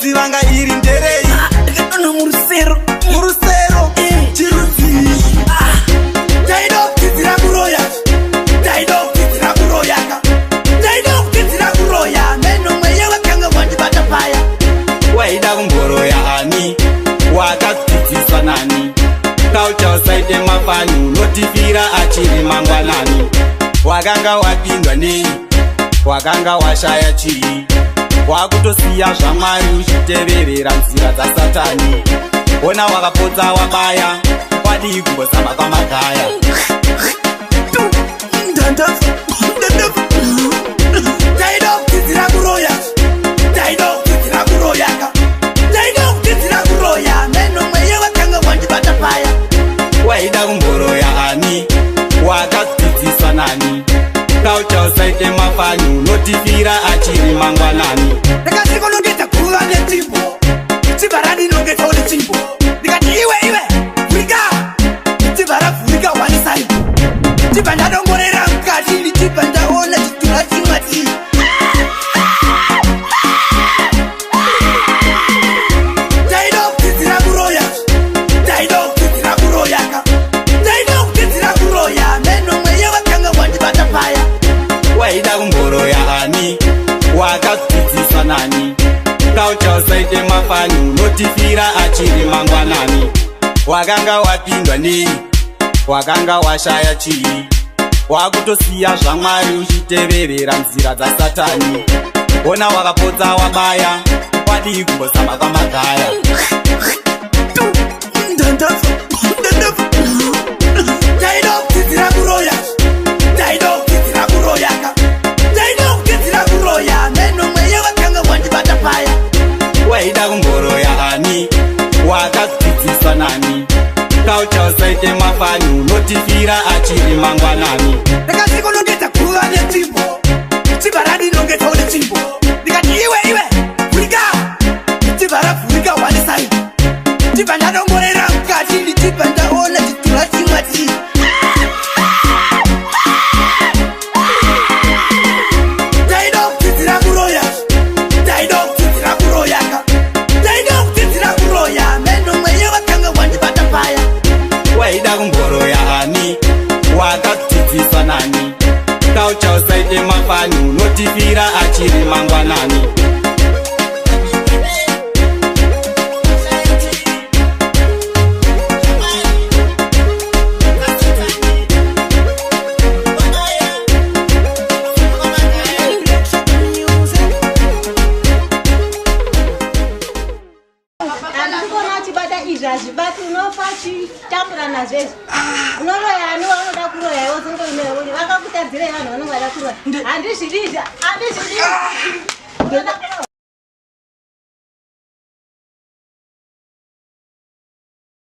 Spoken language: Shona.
kuti vanga iri nderei ndikatono murusero chirudzi ndaida kudzidzira kuroya ndaida kudzidzira kuroya meno mweya wakanga wandibata paya waida kumboroya ani wakadzidziswa nani kaucha usaite mafani unotifira achiri mangwanani wakanga wapindwa nei wakanga washaya chii wakutosiya zvamwari uchiteverera nzira dzasatani ona wakapodza wabaya wadii kumbozama kwamagaya ndaida kudzidzira kuroya meno mweya wakanga wandibata paya waida kumboroya ani wakadzidziswa nani kaucha usaite mafani unotifira achiri mangwanani ndakazikonongedza kuva netimbo timba radinongedza une timbo ndikati iwe vhurika timba ravhurika wanisaipo timba ndadongorera mukati nditimba ndaona chitura chimati ndaida kudzidzira kuroya meno mweya wakanga wandibata paya waida kumboroya ani wakadzidziswa nani kaucha usaite mafani unotifira achiri mangwanani wakanga wapindwa nei wakanga washaya chii wakutosiya zvamwari uchiteverera nzira dzasatani ona wakapodza wabaya wadii kumbozama kwamagaya ndaida kudzidzira kuroya meno mweya wakanga wandibata paya waida kumboroya ani wakadzidziswa nani kaucha usaite mafani unotifira achiri mangwanani ndakazikonongedza kuva netimbo timba radinongedza une timbo ndikati iwe vhurika timba ravhurika wanisaipo timba ndadongorera mukati nditimba ndaona chitura chimati ndaida kudzidzira kuroya meno mweya wakanga wandibata paya waida kumboroya ani wakadzidziswa nani kaucha usaite mafani unotifira achiri mangwanani Zvibati unofa chitambura nazvezvi unoroya ani waunoda kuroya wozongoineuni vakakutadzirei vanhu vanonge vada kuroya handizvidizvi